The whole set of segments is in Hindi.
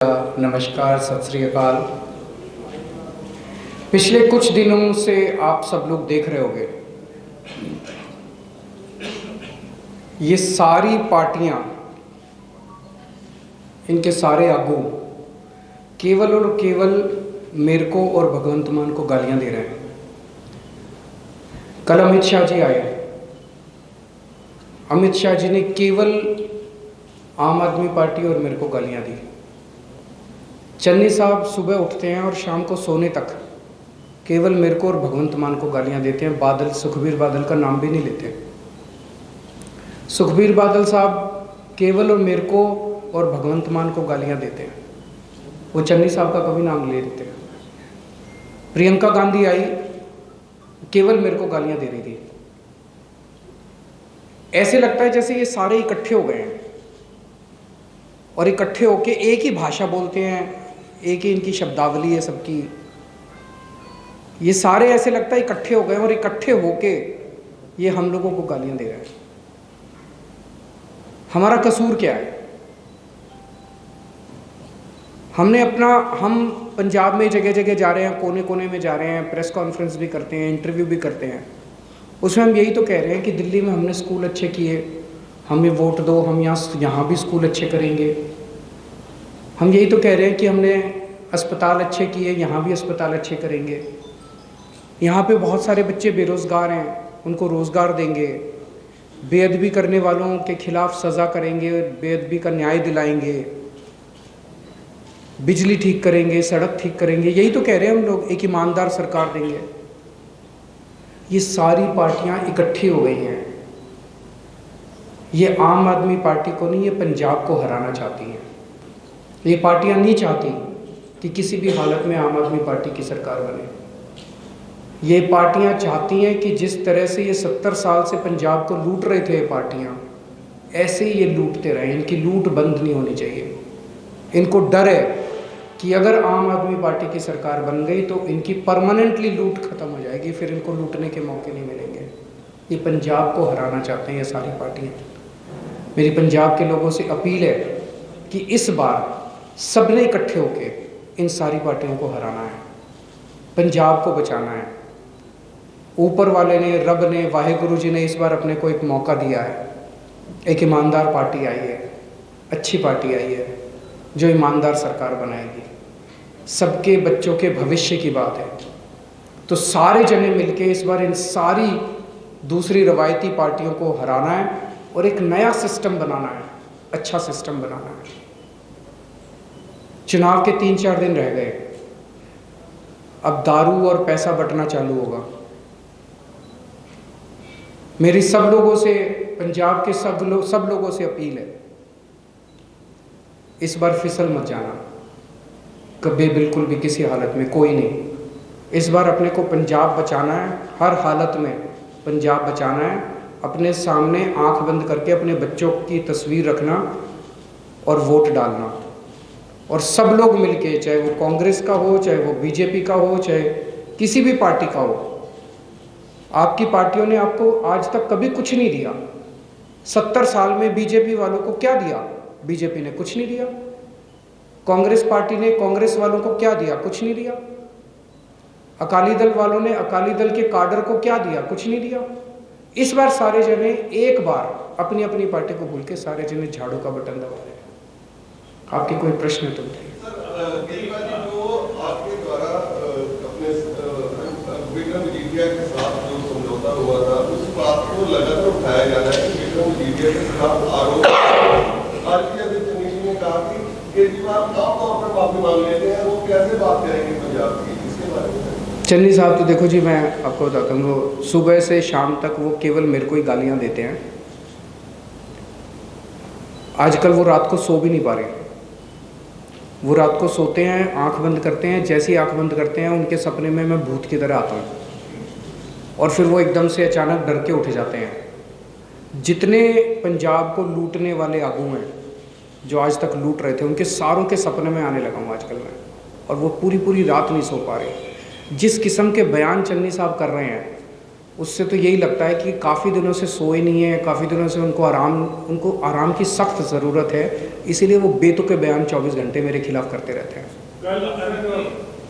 नमस्कार, सत श्री अकाल। पिछले कुछ दिनों से आप सब लोग देख रहे होंगे, ये सारी पार्टियां, इनके सारे आगू केवल और केवल मेरे को और भगवंत मान को गालियां दे रहे हैं। कल अमित शाह जी आए। अमित शाह जी ने केवल आम आदमी पार्टी और मेरे को गालियां दी। चन्नी साहब सुबह उठते हैं और शाम को सोने तक केवल मेरे को और भगवंत मान को गालियां देते हैं। बादल, सुखबीर बादल का नाम भी नहीं लेते। सुखबीर बादल साहब केवल और मेरे को और भगवंत मान को गालियां देते हैं, वो चन्नी साहब का कभी नाम ले देते हैं। प्रियंका गांधी आई, केवल मेरे को गालियां दे रही थी। ऐसे लगता है जैसे ये सारे इकट्ठे हो गए हैं और इकट्ठे होके एक ही भाषा बोलते हैं, एक ही इनकी शब्दावली है सबकी। ये सारे ऐसे लगता है इकट्ठे हो गए और इकट्ठे होके ये हम लोगों को गालियां दे रहे हैं। हमारा कसूर क्या है? हम पंजाब में जगह जगह जा रहे हैं, कोने कोने में जा रहे हैं, प्रेस कॉन्फ्रेंस भी करते हैं, इंटरव्यू भी करते हैं। उसमें हम यही तो कह रहे हैं कि दिल्ली में हमने स्कूल अच्छे किए, हमें वोट दो, हम यहाँ भी स्कूल अच्छे करेंगे। हम यही तो कह रहे हैं कि हमने अस्पताल अच्छे किए, यहाँ भी अस्पताल अच्छे करेंगे। यहाँ पे बहुत सारे बच्चे बेरोज़गार हैं, उनको रोज़गार देंगे। बेअदबी करने वालों के खिलाफ सज़ा करेंगे, बेअदबी का न्याय दिलाएंगे, बिजली ठीक करेंगे, सड़क ठीक करेंगे। यही तो कह रहे हैं हम लोग, एक ईमानदार सरकार देंगे। ये सारी पार्टियाँ इकट्ठी हो गई हैं। ये आम आदमी पार्टी को नहीं, ये पंजाब को हराना चाहती हैं। ये पार्टियां नहीं चाहती कि किसी भी हालत में आम आदमी पार्टी की सरकार बने। ये पार्टियां चाहती हैं कि जिस तरह से ये 70 साल से पंजाब को लूट रहे थे ये पार्टियां, ऐसे ही ये लूटते रहे। इनकी लूट बंद नहीं होनी चाहिए। इनको डर है कि अगर आम आदमी पार्टी की सरकार बन गई तो इनकी परमानेंटली लूट खत्म हो जाएगी, फिर इनको लूटने के मौके नहीं मिलेंगे। ये पंजाब को हराना चाहते हैं ये सारी पार्टियां। मेरी पंजाब के लोगों से अपील है कि इस बार सबने इकट्ठे होकर इन सारी पार्टियों को हराना है, पंजाब को बचाना है। ऊपर वाले ने, रब ने, वाहेगुरु जी ने इस बार अपने को एक मौका दिया है। एक ईमानदार पार्टी आई है, अच्छी पार्टी आई है जो ईमानदार सरकार बनाएगी। सबके बच्चों के भविष्य की बात है। तो सारे जने मिलके इस बार इन सारी दूसरी रवायती पार्टियों को हराना है और एक नया सिस्टम बनाना है, अच्छा सिस्टम बनाना है। चुनाव के 3-4 दिन रह गए। अब दारू और पैसा बंटना चालू होगा। मेरी सब लोगों से, पंजाब के सब लोगों से अपील है, इस बार फिसल मत जाना कभी, बिल्कुल भी, किसी हालत में, कोई नहीं। इस बार अपने को पंजाब बचाना है, हर हालत में पंजाब बचाना है। अपने सामने आंख बंद करके अपने बच्चों की तस्वीर रखना और वोट डालना। और सब लोग मिलके, चाहे वो कांग्रेस का हो, चाहे वो बीजेपी का हो, चाहे किसी भी पार्टी का हो, आपकी पार्टियों ने आपको आज तक कभी कुछ नहीं दिया। 70 साल में बीजेपी वालों को क्या दिया? बीजेपी ने कुछ नहीं दिया। कांग्रेस पार्टी ने कांग्रेस वालों को क्या दिया? कुछ नहीं दिया। अकाली दल वालों ने अकाली दल के काडर को क्या दिया? कुछ नहीं दिया। इस बार सारे जने एक बार अपनी अपनी पार्टी को भूल के सारे जने झाड़ू का बटन दबा दें। आपके कोई प्रश्न तो बताइए। कई बार जो आपके द्वारा अपने विक्रम मजीठिया के साथ जो समझौता हुआ था, उस बात को लगातार उठाया जा रहा है कि विक्रम मजीठिया के खिलाफ आरोप। आज की चन्नी जी ने कहा कि केजरीवाल आमतौर पर माफी मांग लेते हैं, वो कैसे बात करेंगे पंजाब की, इसके बारे में? चन्नी साहब तो देखो जी, मैं आपको बताता हूँ, वो सुबह से शाम तक वो केवल मेरे को ही गालियाँ देते हैं। आजकल वो रात को सो भी नहीं पा रहे। वो रात को सोते हैं, आंख बंद करते हैं, जैसे ही आंख बंद करते हैं उनके सपने में मैं भूत की तरह आता हूँ और फिर वो एकदम से अचानक डर के उठ जाते हैं। जितने पंजाब को लूटने वाले आगू हैं जो आज तक लूट रहे थे, उनके सारों के सपने में आने लगा हूँ आजकल मैं, और वो पूरी रात नहीं सो पा रहे। जिस किस्म के बयान चन्नी साहब कर रहे हैं उससे तो यही लगता है कि काफ़ी दिनों से सोए नहीं है, काफ़ी दिनों से उनको आराम की सख्त ज़रूरत है। इसीलिए वो बेतुके बयान 24 घंटे मेरे खिलाफ करते रहते हैं। कल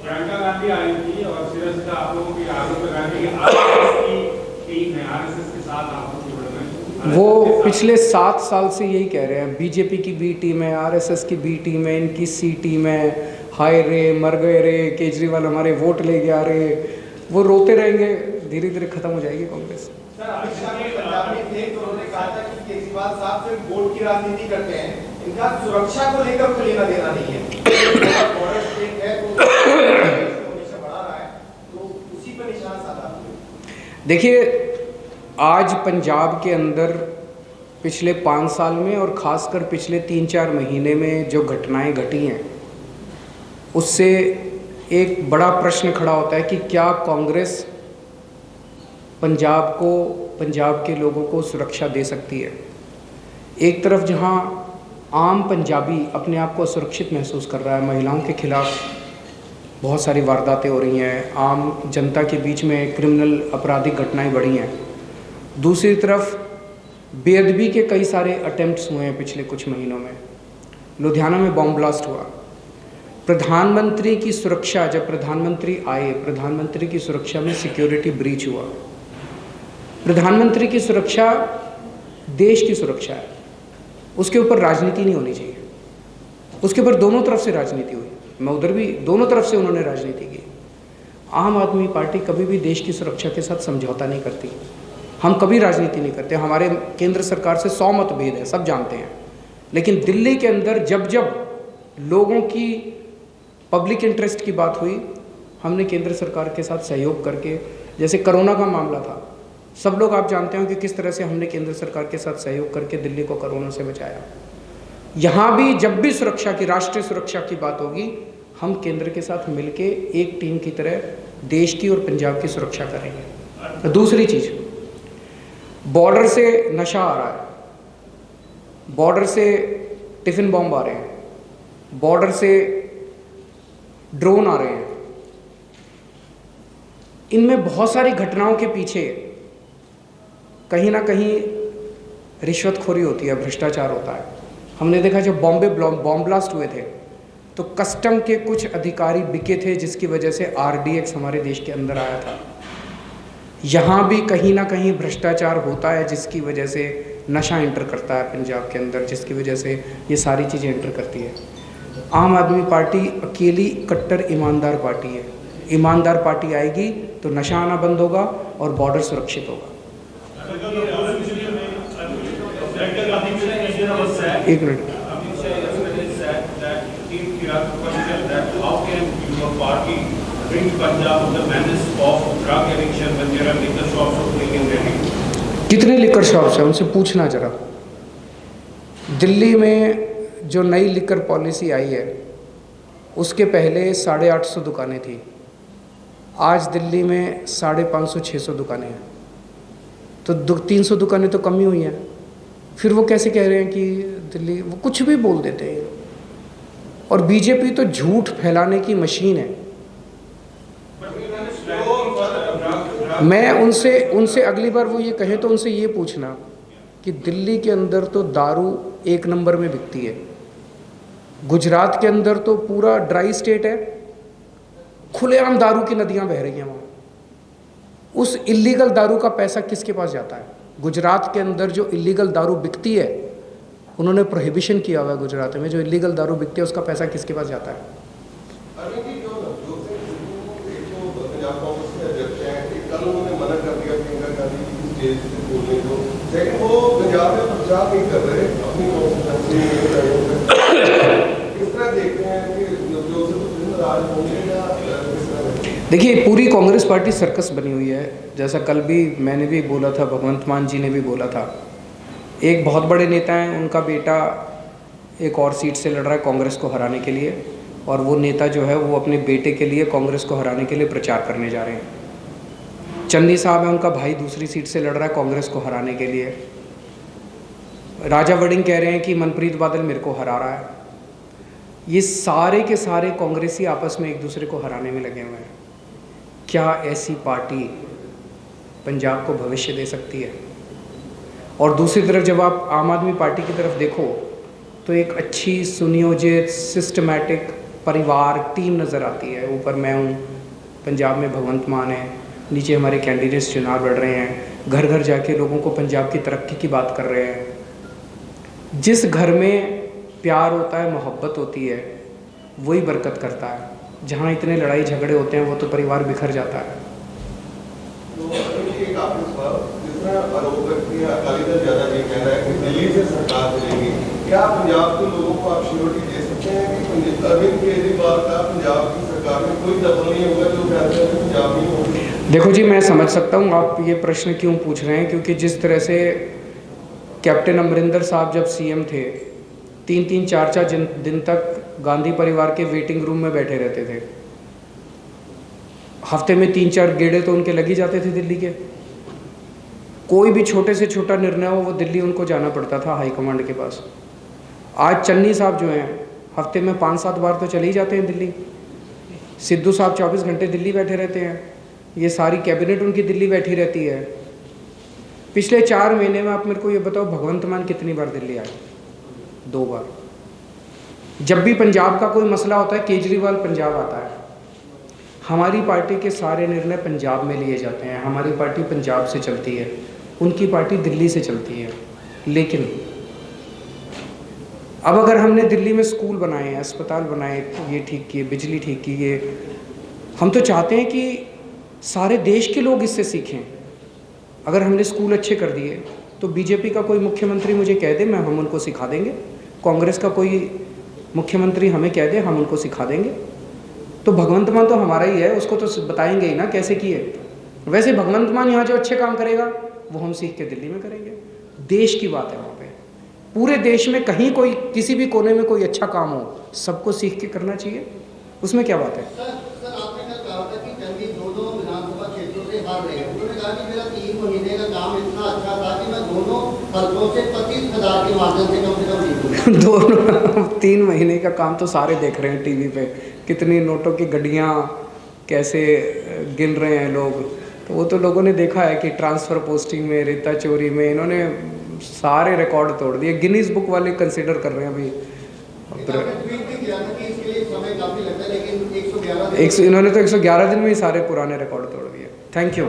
प्रियंका गांधी आई थी और सीधा आप लोगों की आरोप लगाने की आरएसएस की टीम है, आरएसएस के साथ आप जुड़े हैं। वो पिछले 7 साल से यही कह रहे हैं, बीजेपी की बी टीम है, आरएसएस की बी टीम है, इनकी सी टीम है, हाय रे मर गए रे, केजरीवाल हमारे वोट ले गया रे। वो रोते रहेंगे, धीरे धीरे खत्म हो जाएगी कांग्रेस। सर, अमित शाह के पंजाब में थे तो उन्होंने कहा था कि केजरीवाल साहब सिर्फ वोट की राजनीति करते हैं, इनका सुरक्षा को लेकर कोई लेना देना नहीं है। बॉर्डर स्टेट है तो हमेशा बढ़ा रहा है, तो उसी पर निशाना साधा। देखिए, आज पंजाब के अंदर पिछले 5 साल में और ख़ासकर पिछले 3-4 महीने में जो घटनाएं घटी हैं, उससे एक बड़ा प्रश्न खड़ा होता है कि क्या कांग्रेस पंजाब को, पंजाब के लोगों को सुरक्षा दे सकती है। एक तरफ जहां आम पंजाबी अपने आप को असुरक्षित महसूस कर रहा है, महिलाओं के खिलाफ बहुत सारी वारदातें हो रही हैं, आम जनता के बीच में क्रिमिनल आपराधिक घटनाएं बढ़ी हैं। दूसरी तरफ बेअदबी के कई सारे अटेम्प्ट्स हुए हैं पिछले कुछ महीनों में। लुधियाना में बॉम्ब ब्लास्ट हुआ। प्रधानमंत्री की सुरक्षा, जब प्रधानमंत्री आए, प्रधानमंत्री की सुरक्षा में सिक्योरिटी ब्रीच हुआ। प्रधानमंत्री की सुरक्षा देश की सुरक्षा है, उसके ऊपर राजनीति नहीं होनी चाहिए। उसके ऊपर दोनों तरफ से राजनीति हुई, मैं उधर भी दोनों तरफ से उन्होंने राजनीति की। आम आदमी पार्टी कभी भी देश की सुरक्षा के साथ समझौता नहीं करती। हम कभी राजनीति नहीं करते। हमारे केंद्र सरकार से 100 मतभेद है, सब जानते हैं। लेकिन दिल्ली के अंदर जब जब लोगों की पब्लिक इंटरेस्ट की बात हुई, हमने केंद्र सरकार के साथ सहयोग करके, जैसे कोरोना का मामला था, सब लोग आप जानते हो कि किस तरह से हमने केंद्र सरकार के साथ सहयोग करके दिल्ली को कोरोना से बचाया। यहाँ भी जब भी सुरक्षा की, राष्ट्रीय सुरक्षा की बात होगी, हम केंद्र के साथ मिलके एक टीम की तरह देश की और पंजाब की सुरक्षा करेंगे। दूसरी चीज़, बॉर्डर से नशा आ रहा है, बॉर्डर से टिफिन बॉम्ब आ रहे हैं, बॉर्डर से ड्रोन आ रहे हैं। इनमें बहुत सारी घटनाओं के पीछे कहीं ना कहीं रिश्वतखोरी होती है, भ्रष्टाचार होता है। हमने देखा जब बॉम्बे बॉम्ब ब्लास्ट हुए थे तो कस्टम के कुछ अधिकारी बिके थे, जिसकी वजह से RDX हमारे देश के अंदर आया था। यहाँ भी कहीं ना कहीं भ्रष्टाचार होता है, जिसकी वजह से नशा एंटर करता है पंजाब के अंदर, जिसकी वजह से ये सारी चीज़ें एंटर करती है। आम आदमी पार्टी अकेली कट्टर ईमानदार पार्टी है। ईमानदार पार्टी आएगी तो नशा आना बंद होगा और बॉर्डर सुरक्षित होगा। एक मिनट, कितने लिकर शॉप्स हैं उनसे पूछना जरा। दिल्ली में जो नई लिकर पॉलिसी आई है उसके पहले 850 दुकानें थी, आज दिल्ली में 550-600 दुकानें हैं, तो 300 दुकानें तो कम ही हुई हैं। फिर वो कैसे कह रहे हैं कि दिल्ली, वो कुछ भी बोल देते हैं। और बीजेपी तो झूठ फैलाने की मशीन है। मैं उनसे अगली बार वो ये कहें तो उनसे ये पूछना कि दिल्ली के अंदर तो दारू 1 नंबर में बिकती है, गुजरात के अंदर तो पूरा ड्राई स्टेट है, खुलेआम दारू की नदियां बह रही हैं वहाँ। उस इलीगल दारू का पैसा किसके पास जाता है? गुजरात के अंदर जो इलीगल दारू बिकती है, उन्होंने प्रोहिबिशन किया हुआ है गुजरात में, जो इलीगल दारू बिकती है उसका पैसा किसके पास जाता है? देखिए, पूरी कांग्रेस पार्टी सर्कस बनी हुई है। जैसा कल भी मैंने भी बोला था, भगवंत मान जी ने भी बोला था। एक बहुत बड़े नेता हैं, उनका बेटा एक और सीट से लड़ रहा है कांग्रेस को हराने के लिए, और वो नेता जो है वो अपने बेटे के लिए कांग्रेस को हराने के लिए प्रचार करने जा रहे हैं। चन्नी साहब है, उनका भाई दूसरी सीट से लड़ रहा है कांग्रेस को हराने के लिए। राजा वड़िंग कह रहे हैं कि मनप्रीत बादल मेरे को हरा रहा है। ये सारे के सारे कांग्रेसी आपस में एक दूसरे को हराने में लगे हुए हैं। क्या ऐसी पार्टी पंजाब को भविष्य दे सकती है? और दूसरी तरफ जब आप आम आदमी पार्टी की तरफ देखो तो एक अच्छी सुनियोजित सिस्टमैटिक परिवार टीम नज़र आती है। ऊपर मैं हूँ, पंजाब में भगवंत मान है, नीचे हमारे कैंडिडेट्स चुनाव लड़ रहे हैं, घर घर जाके लोगों को पंजाब की तरक्की की बात कर रहे हैं। जिस घर में प्यार होता है, मोहब्बत होती है, वही बरकत करता है। जहाँ इतने लड़ाई झगड़े होते हैं वो तो परिवार बिखर जाता है। तो एक आपके सवाल, जितना आरोप रखती है अकाली दल ज़्यादा ये कह रहा है कि दिल्ली से सरकार चलेगी, क्या पंजाब के लोगों को आप श्योरिटी दे सकते हैं कि अरविंद केजरीवाल का पंजाब की सरकार में कोई दखल नहीं होगा जो फैसले में पंजाब नहीं होगी? देखो जी, मैं समझ सकता हूँ आप ये प्रश्न क्यों पूछ रहे हैं, क्योंकि जिस तरह से कैप्टन अमरिंदर साहब जब सीएम थे 3-3, 4-4 दिन तक गांधी परिवार के वेटिंग रूम में बैठे रहते थे। हफ्ते में 3-4 गेड़े तो उनके लग ही जाते थे दिल्ली के। कोई भी छोटे से छोटा निर्णय हो वो दिल्ली उनको जाना पड़ता था हाईकमांड के पास। आज चन्नी साहब जो हैं हफ्ते में 5-7 बार तो चले ही जाते हैं दिल्ली। सिद्धू साहब 24 घंटे दिल्ली बैठे रहते हैं। ये सारी कैबिनेट उनकी दिल्ली बैठी रहती है। पिछले 4 महीने में आप मेरे को ये बताओ, भगवंत मान कितनी बार दिल्ली आए? 2 बार। जब भी पंजाब का कोई मसला होता है केजरीवाल पंजाब आता है। हमारी पार्टी के सारे निर्णय पंजाब में लिए जाते हैं। हमारी पार्टी पंजाब से चलती है, उनकी पार्टी दिल्ली से चलती है। लेकिन अब अगर हमने दिल्ली में स्कूल बनाए, अस्पताल बनाए, ये ठीक किए, बिजली ठीक की, ये हम तो चाहते हैं कि सारे देश के लोग इससे सीखें। अगर हमने स्कूल अच्छे कर दिए तो बीजेपी का कोई मुख्यमंत्री मुझे कह दे, मैं हम उनको सिखा देंगे। कांग्रेस का कोई मुख्यमंत्री हमें कह दे, हम उनको सिखा देंगे। तो भगवंत मान तो हमारा ही है, उसको तो बताएंगे ही ना कैसे किए। वैसे भगवंत मान यहाँ जो अच्छे काम करेगा वो हम सीख के दिल्ली में करेंगे। देश की बात है वहाँ पे, पूरे देश में कहीं कोई किसी भी कोने में कोई अच्छा काम हो सबको सीख के करना चाहिए, उसमें क्या बात है। सर आपने कल कहा था कि चंदी 2 विधानसभा क्षेत्रों से हार रहे हैं। उन्होंने कहा कि मेरा 3 महीने का काम इतना अच्छा था कि मैं दोनों हल्कों से 25,000 के माध्यम से कम जीतूंगा। दोनों 3 महीने का काम तो सारे देख रहे हैं टीवी पे, कितनी नोटों की गड्डियाँ कैसे गिन रहे हैं लोग। तो वो तो लोगों ने देखा है कि ट्रांसफ़र पोस्टिंग में, रेता चोरी में इन्होंने सारे रिकॉर्ड तोड़ दिए। गिनीज बुक वाले कंसिडर कर रहे हैं अभी। इन्होंने तो 111 दिन में ही सारे पुराने रिकॉर्ड तोड़ दिए। Thank you.